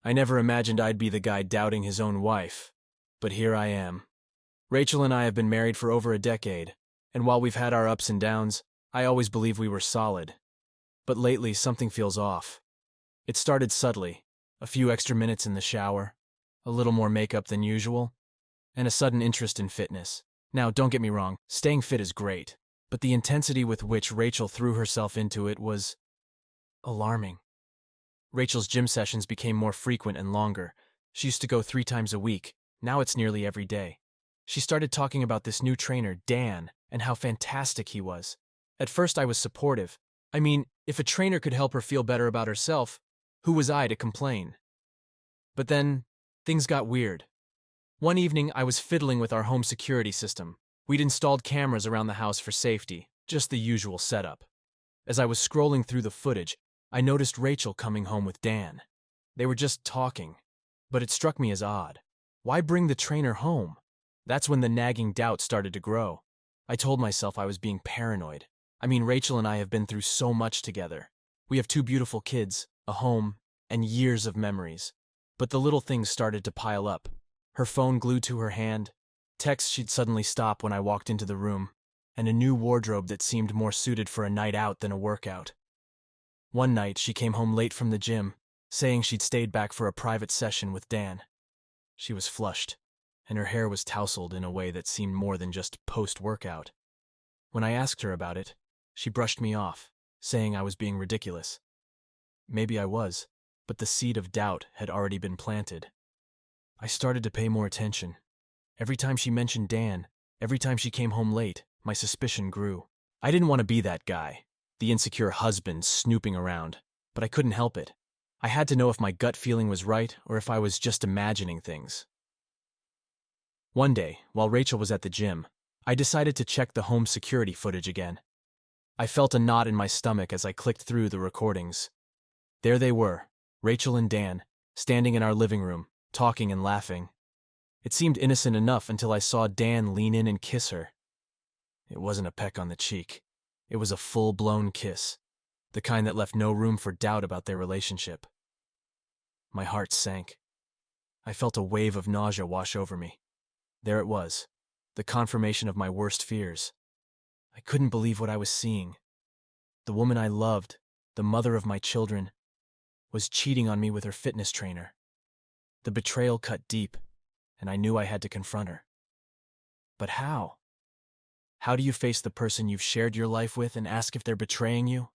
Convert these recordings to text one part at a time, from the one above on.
I never imagined I'd be the guy doubting his own wife. But here I am. Rachel and I have been married for over a decade, and while we've had our ups and downs, I always believed we were solid. But lately, something feels off. It started subtly, a few extra minutes in the shower, a little more makeup than usual, and a sudden interest in fitness. Now, don't get me wrong, staying fit is great, but the intensity with which Rachel threw herself into it was alarming. Rachel's gym sessions became more frequent and longer. She used to go 3 times a week. Now it's nearly every day. She started talking about this new trainer, Dan, and how fantastic he was. At first I was supportive. I mean, if a trainer could help her feel better about herself, who was I to complain? But then, things got weird. One evening, I was fiddling with our home security system. We'd installed cameras around the house for safety, just the usual setup. As I was scrolling through the footage, I noticed Rachel coming home with Dan. They were just talking, but it struck me as odd. Why bring the trainer home? That's when the nagging doubt started to grow. I told myself I was being paranoid. I mean, Rachel and I have been through so much together. We have 2 beautiful kids, a home, and years of memories. But the little things started to pile up. Her phone glued to her hand, texts she'd suddenly stop when I walked into the room, and a new wardrobe that seemed more suited for a night out than a workout. One night, she came home late from the gym, saying she'd stayed back for a private session with Dan. She was flushed, and her hair was tousled in a way that seemed more than just post-workout. When I asked her about it, she brushed me off, saying I was being ridiculous. Maybe I was, but the seed of doubt had already been planted. I started to pay more attention. Every time she mentioned Dan, every time she came home late, my suspicion grew. I didn't want to be that guy, the insecure husband snooping around, but I couldn't help it. I had to know if my gut feeling was right or if I was just imagining things. One day, while Rachel was at the gym, I decided to check the home security footage again. I felt a knot in my stomach as I clicked through the recordings. There they were, Rachel and Dan, standing in our living room, talking and laughing. It seemed innocent enough until I saw Dan lean in and kiss her. It wasn't a peck on the cheek. It was a full-blown kiss, the kind that left no room for doubt about their relationship. My heart sank. I felt a wave of nausea wash over me. There it was, the confirmation of my worst fears. I couldn't believe what I was seeing. The woman I loved, the mother of my children, was cheating on me with her fitness trainer. The betrayal cut deep, and I knew I had to confront her. But how? How do you face the person you've shared your life with and ask if they're betraying you?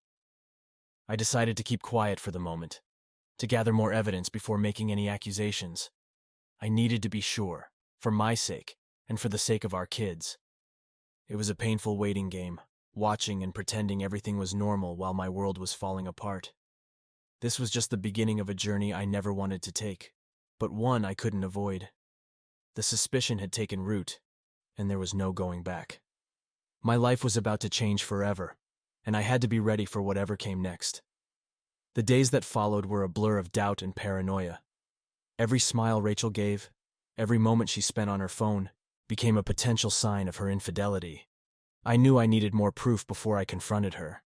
I decided to keep quiet for the moment, to gather more evidence before making any accusations. I needed to be sure, for my sake, and for the sake of our kids. It was a painful waiting game, watching and pretending everything was normal while my world was falling apart. This was just the beginning of a journey I never wanted to take, but one I couldn't avoid. The suspicion had taken root, and there was no going back. My life was about to change forever, and I had to be ready for whatever came next. The days that followed were a blur of doubt and paranoia. Every smile Rachel gave, every moment she spent on her phone, became a potential sign of her infidelity. I knew I needed more proof before I confronted her.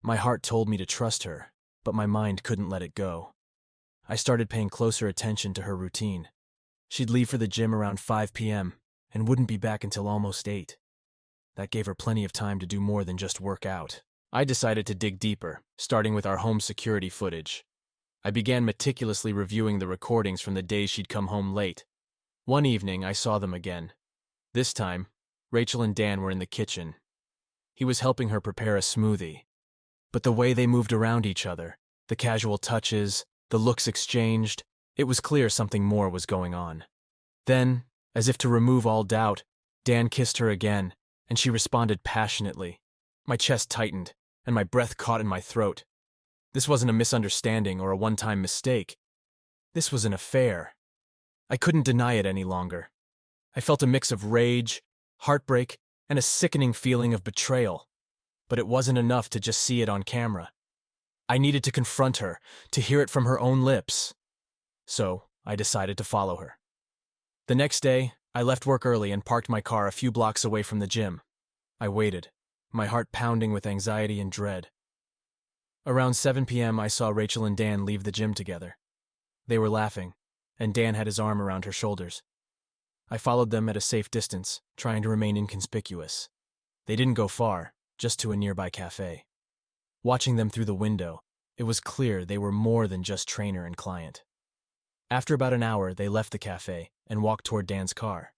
My heart told me to trust her, but my mind couldn't let it go. I started paying closer attention to her routine. She'd leave for the gym around 5 p.m. and wouldn't be back until almost 8. That gave her plenty of time to do more than just work out. I decided to dig deeper, starting with our home security footage. I began meticulously reviewing the recordings from the days she'd come home late. One evening, I saw them again. This time, Rachel and Dan were in the kitchen. He was helping her prepare a smoothie. But the way they moved around each other, the casual touches, the looks exchanged, it was clear something more was going on. Then, as if to remove all doubt, Dan kissed her again, and she responded passionately. My chest tightened, and my breath caught in my throat. This wasn't a misunderstanding or a one-time mistake. This was an affair. I couldn't deny it any longer. I felt a mix of rage, heartbreak, and a sickening feeling of betrayal. But it wasn't enough to just see it on camera. I needed to confront her, to hear it from her own lips. So, I decided to follow her. The next day, I left work early and parked my car a few blocks away from the gym. I waited, my heart pounding with anxiety and dread. Around 7 p.m., I saw Rachel and Dan leave the gym together. They were laughing, and Dan had his arm around her shoulders. I followed them at a safe distance, trying to remain inconspicuous. They didn't go far, just to a nearby cafe. Watching them through the window, it was clear they were more than just trainer and client. After about an hour, they left the cafe and walked toward Dan's car.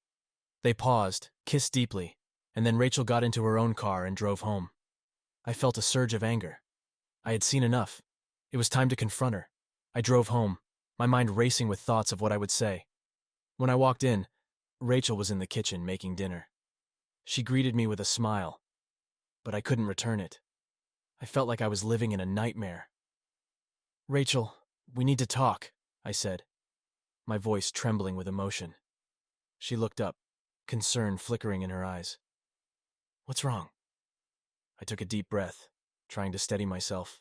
They paused, kissed deeply, and then Rachel got into her own car and drove home. I felt a surge of anger. I had seen enough. It was time to confront her. I drove home, my mind racing with thoughts of what I would say. When I walked in, Rachel was in the kitchen making dinner. She greeted me with a smile, but I couldn't return it. I felt like I was living in a nightmare. "Rachel, we need to talk," I said, my voice trembling with emotion. She looked up, concern flickering in her eyes. "What's wrong?" I took a deep breath, trying to steady myself.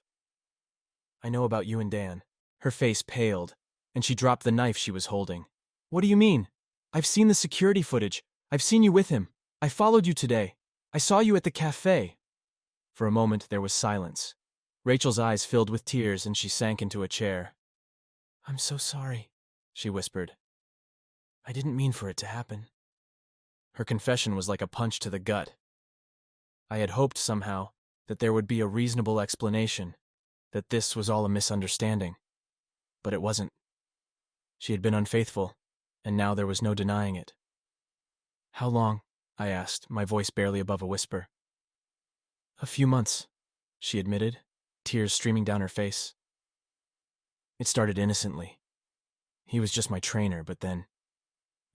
"I know about you and Dan." Her face paled, and she dropped the knife she was holding. "What do you mean? I've seen the security footage. I've seen you with him. I followed you today. I saw you at the cafe." For a moment, there was silence. Rachel's eyes filled with tears, and she sank into a chair. "I'm so sorry," she whispered. "I didn't mean for it to happen." Her confession was like a punch to the gut. I had hoped somehow that there would be a reasonable explanation, that this was all a misunderstanding. But it wasn't. She had been unfaithful, and now there was no denying it. "How long?" I asked, my voice barely above a whisper. "A few months," she admitted, tears streaming down her face. It started innocently. He was just my trainer, but then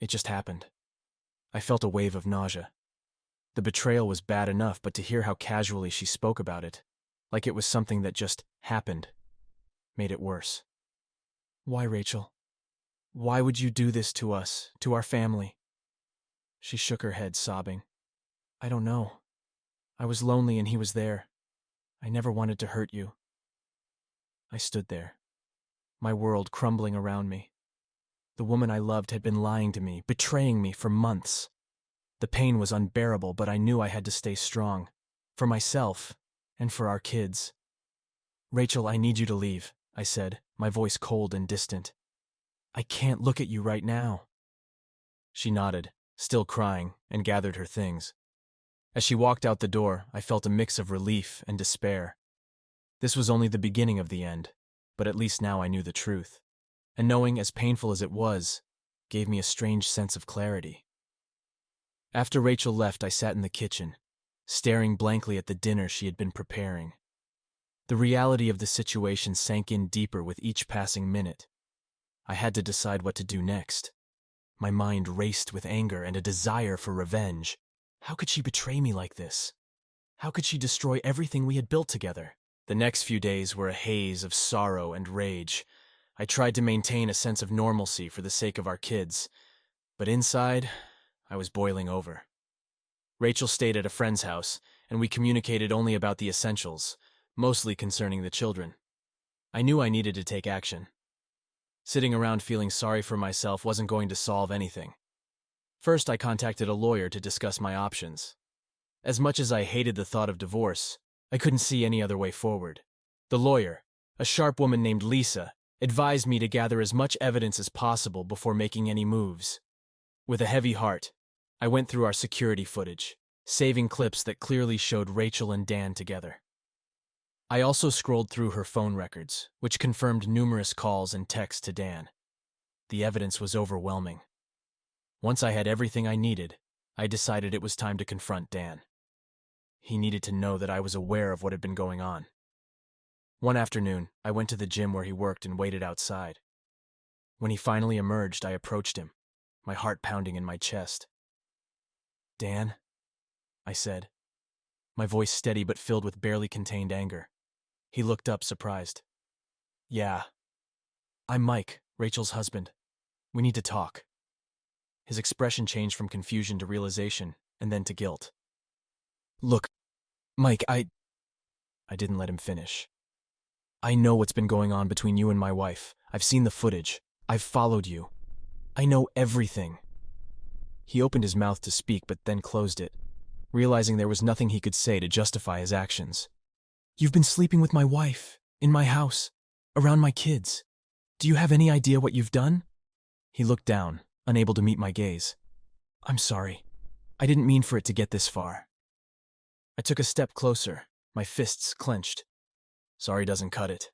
it just happened. I felt a wave of nausea. The betrayal was bad enough, but to hear how casually she spoke about it, like it was something that just happened, made it worse. "Why, Rachel? Why would you do this to us, to our family?" She shook her head, sobbing. "I don't know. I was lonely and he was there. I never wanted to hurt you." I stood there, my world crumbling around me. The woman I loved had been lying to me, betraying me for months. The pain was unbearable, but I knew I had to stay strong, for myself and for our kids. "Rachel, I need you to leave," I said, my voice cold and distant. "I can't look at you right now." She nodded, still crying, and gathered her things. As she walked out the door, I felt a mix of relief and despair. This was only the beginning of the end, but at least now I knew the truth. And knowing, as painful as it was, gave me a strange sense of clarity. After Rachel left, I sat in the kitchen, staring blankly at the dinner she had been preparing. The reality of the situation sank in deeper with each passing minute. I had to decide what to do next. My mind raced with anger and a desire for revenge. How could she betray me like this? How could she destroy everything we had built together? The next few days were a haze of sorrow and rage. I tried to maintain a sense of normalcy for the sake of our kids, but inside, I was boiling over. Rachel stayed at a friend's house, and we communicated only about the essentials, mostly concerning the children. I knew I needed to take action. Sitting around feeling sorry for myself wasn't going to solve anything. First, I contacted a lawyer to discuss my options. As much as I hated the thought of divorce, I couldn't see any other way forward. The lawyer, a sharp woman named Lisa, advised me to gather as much evidence as possible before making any moves. With a heavy heart, I went through our security footage, saving clips that clearly showed Rachel and Dan together. I also scrolled through her phone records, which confirmed numerous calls and texts to Dan. The evidence was overwhelming. Once I had everything I needed, I decided it was time to confront Dan. He needed to know that I was aware of what had been going on. One afternoon, I went to the gym where he worked and waited outside. When he finally emerged, I approached him, my heart pounding in my chest. "Dan," I said, my voice steady but filled with barely contained anger. He looked up, surprised. "Yeah. I'm Mike, Rachel's husband. We need to talk." His expression changed from confusion to realization, and then to guilt. "Look, Mike, I didn't let him finish. "I know what's been going on between you and my wife. I've seen the footage. I've followed you. I know everything." He opened his mouth to speak, but then closed it, realizing there was nothing he could say to justify his actions. "You've been sleeping with my wife, in my house, around my kids. Do you have any idea what you've done? He looked down, unable to meet my gaze. I'm sorry. I didn't mean for it to get this far. I took a step closer, my fists clenched. Sorry doesn't cut it.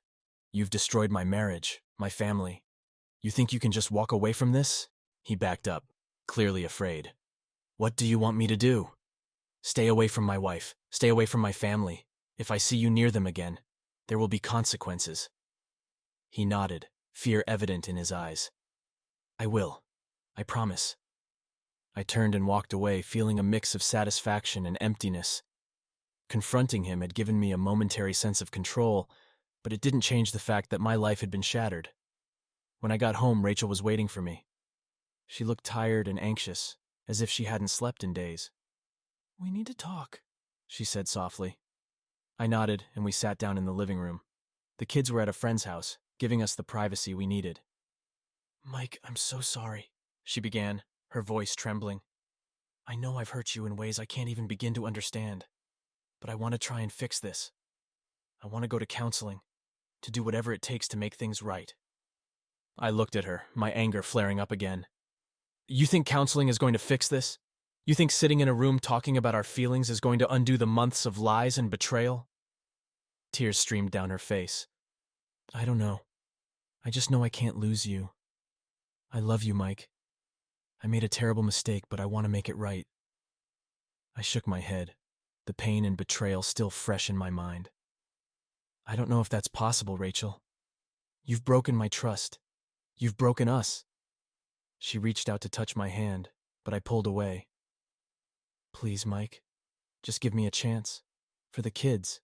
You've destroyed my marriage, my family. You think you can just walk away from this? He backed up, clearly afraid. What do you want me to do? Stay away from my wife. Stay away from my family. If I see you near them again, there will be consequences. He nodded, fear evident in his eyes. I will. I promise. I turned and walked away, feeling a mix of satisfaction and emptiness. Confronting him had given me a momentary sense of control, but it didn't change the fact that my life had been shattered. When I got home, Rachel was waiting for me. She looked tired and anxious, as if she hadn't slept in days. We need to talk, she said softly. I nodded, and we sat down in the living room. The kids were at a friend's house, giving us the privacy we needed. Mike, I'm so sorry, she began, her voice trembling. I know I've hurt you in ways I can't even begin to understand, but I want to try and fix this. I want to go to counseling, to do whatever it takes to make things right. I looked at her, my anger flaring up again. You think counseling is going to fix this? You think sitting in a room talking about our feelings is going to undo the months of lies and betrayal? Tears streamed down her face. I don't know. I just know I can't lose you. I love you, Mike. I made a terrible mistake, but I want to make it right. I shook my head, the pain and betrayal still fresh in my mind. I don't know if that's possible, Rachel. You've broken my trust. You've broken us. She reached out to touch my hand, but I pulled away. Please, Mike, just give me a chance. For the kids,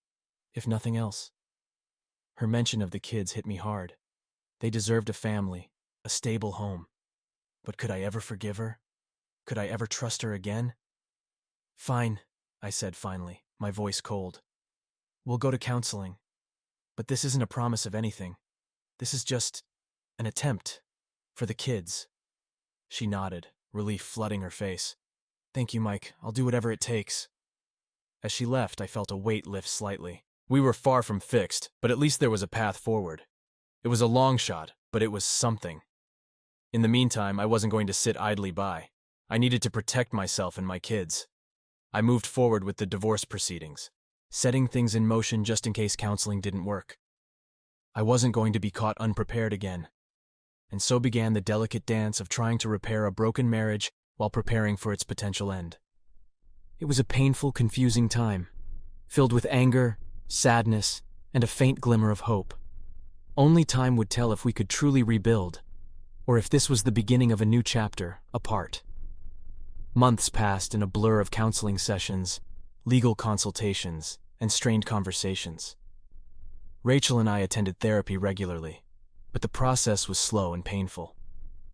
if nothing else. Her mention of the kids hit me hard. They deserved a family, a stable home. But could I ever forgive her? Could I ever trust her again? Fine, I said finally, my voice cold. We'll go to counseling. But this isn't a promise of anything. This is just an attempt. For the kids. She nodded, relief flooding her face. Thank you, Mike. I'll do whatever it takes. As she left, I felt a weight lift slightly. We were far from fixed, but at least there was a path forward. It was a long shot, but it was something. In the meantime, I wasn't going to sit idly by. I needed to protect myself and my kids. I moved forward with the divorce proceedings, setting things in motion just in case counseling didn't work. I wasn't going to be caught unprepared again. And so began the delicate dance of trying to repair a broken marriage while preparing for its potential end. It was a painful, confusing time, filled with anger, sadness, and a faint glimmer of hope. Only time would tell if we could truly rebuild, or if this was the beginning of a new chapter, apart. Months passed in a blur of counseling sessions, legal consultations, and strained conversations. Rachel and I attended therapy regularly, but the process was slow and painful.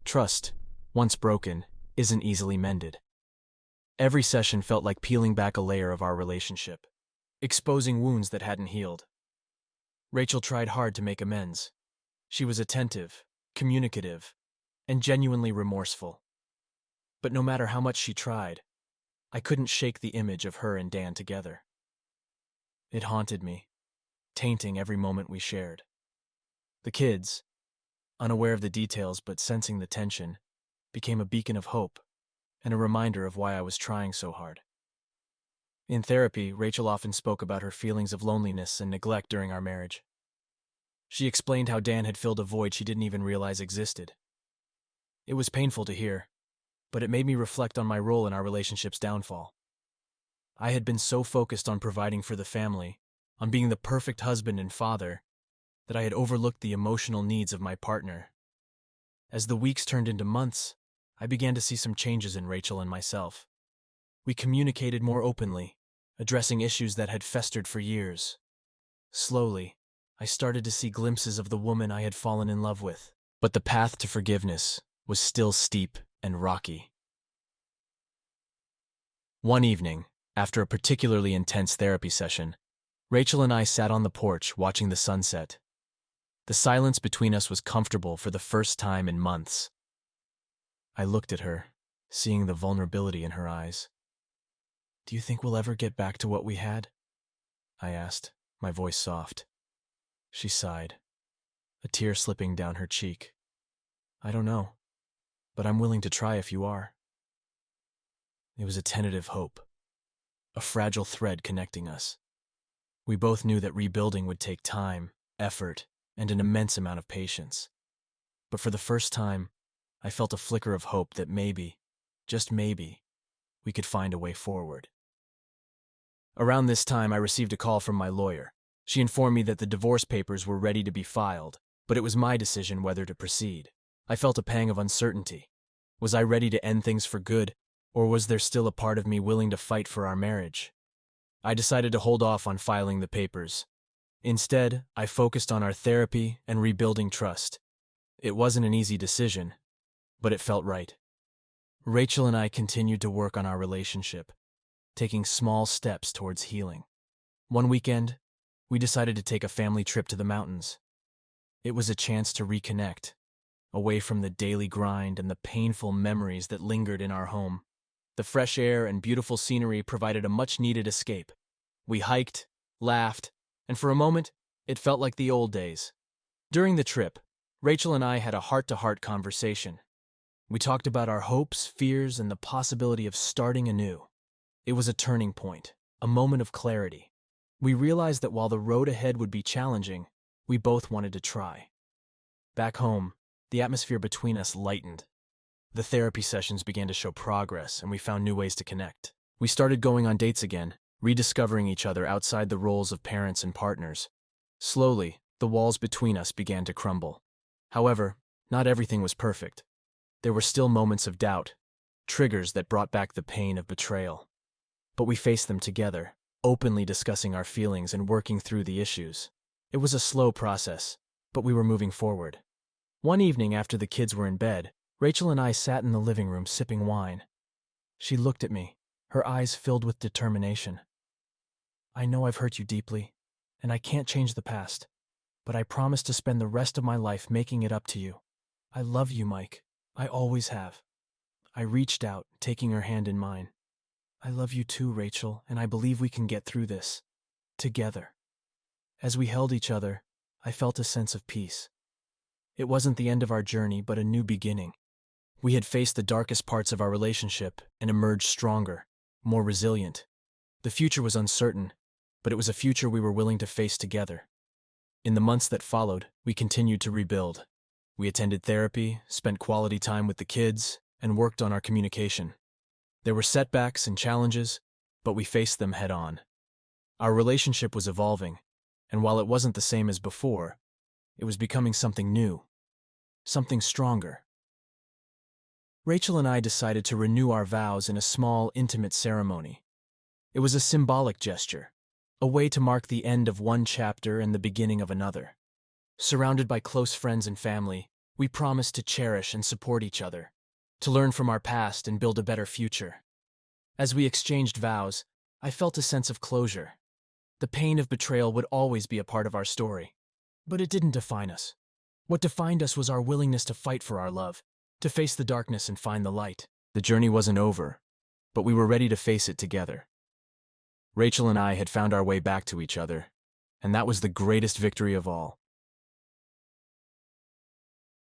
Trust, once broken, isn't easily mended. Every session felt like peeling back a layer of our relationship, exposing wounds that hadn't healed. Rachel tried hard to make amends. She was attentive, communicative, and genuinely remorseful. But no matter how much she tried, I couldn't shake the image of her and Dan together. It haunted me, tainting every moment we shared. The kids, unaware of the details but sensing the tension, became a beacon of hope and a reminder of why I was trying so hard. In therapy, Rachel often spoke about her feelings of loneliness and neglect during our marriage. She explained how Dan had filled a void she didn't even realize existed. It was painful to hear, but it made me reflect on my role in our relationship's downfall. I had been so focused on providing for the family, on being the perfect husband and father, that I had overlooked the emotional needs of my partner. As the weeks turned into months, I began to see some changes in Rachel and myself. We communicated more openly, addressing issues that had festered for years. Slowly, I started to see glimpses of the woman I had fallen in love with, but the path to forgiveness was still steep and rocky. One evening, after a particularly intense therapy session, Rachel and I sat on the porch watching the sunset. The silence between us was comfortable for the first time in months. I looked at her, seeing the vulnerability in her eyes. Do you think we'll ever get back to what we had? I asked, my voice soft. She sighed. a tear slipping down her cheek. I don't know, but I'm willing to try if you are. It was a tentative hope, a fragile thread connecting us. We both knew that rebuilding would take time, effort, and an immense amount of patience. But for the first time, I felt a flicker of hope that maybe, just maybe, we could find a way forward. Around this time, I received a call from my lawyer. She informed me that the divorce papers were ready to be filed, but it was my decision whether to proceed. I felt a pang of uncertainty. Was I ready to end things for good, or was there still a part of me willing to fight for our marriage? I decided to hold off on filing the papers. Instead, I focused on our therapy and rebuilding trust. It wasn't an easy decision, but it felt right. Rachel and I continued to work on our relationship, taking small steps towards healing. One weekend, we decided to take a family trip to the mountains. It was a chance to reconnect, away from the daily grind and the painful memories that lingered in our home. The fresh air and beautiful scenery provided a much-needed escape. We hiked, laughed, and for a moment, it felt like the old days. During the trip, Rachel and I had a heart-to-heart conversation. We talked about our hopes, fears, and the possibility of starting anew. It was a turning point, a moment of clarity. We realized that while the road ahead would be challenging, we both wanted to try. Back home, the atmosphere between us lightened. The therapy sessions began to show progress, and we found new ways to connect. We started going on dates again, rediscovering each other outside the roles of parents and partners. Slowly, the walls between us began to crumble. However, not everything was perfect. There were still moments of doubt, triggers that brought back the pain of betrayal. But we faced them together, openly discussing our feelings and working through the issues. It was a slow process, but we were moving forward. One evening after the kids were in bed, Rachel and I sat in the living room sipping wine. She looked at me, her eyes filled with determination. I know I've hurt you deeply, and I can't change the past, but I promise to spend the rest of my life making it up to you. I love you, Mike. I always have. I reached out, taking her hand in mine. I love you too, Rachel, and I believe we can get through this. Together. As we held each other, I felt a sense of peace. It wasn't the end of our journey, but a new beginning. We had faced the darkest parts of our relationship and emerged stronger, more resilient. The future was uncertain, but it was a future we were willing to face together. In the months that followed, we continued to rebuild. We attended therapy, spent quality time with the kids, and worked on our communication. There were setbacks and challenges, but we faced them head on. Our relationship was evolving, and while it wasn't the same as before, it was becoming something new, something stronger. Rachel and I decided to renew our vows in a small, intimate ceremony. It was a symbolic gesture, a way to mark the end of one chapter and the beginning of another. Surrounded by close friends and family, we promised to cherish and support each other, to learn from our past and build a better future. As we exchanged vows, I felt a sense of closure. The pain of betrayal would always be a part of our story, but it didn't define us. What defined us was our willingness to fight for our love, to face the darkness and find the light. The journey wasn't over, but we were ready to face it together. Rachel and I had found our way back to each other, and that was the greatest victory of all.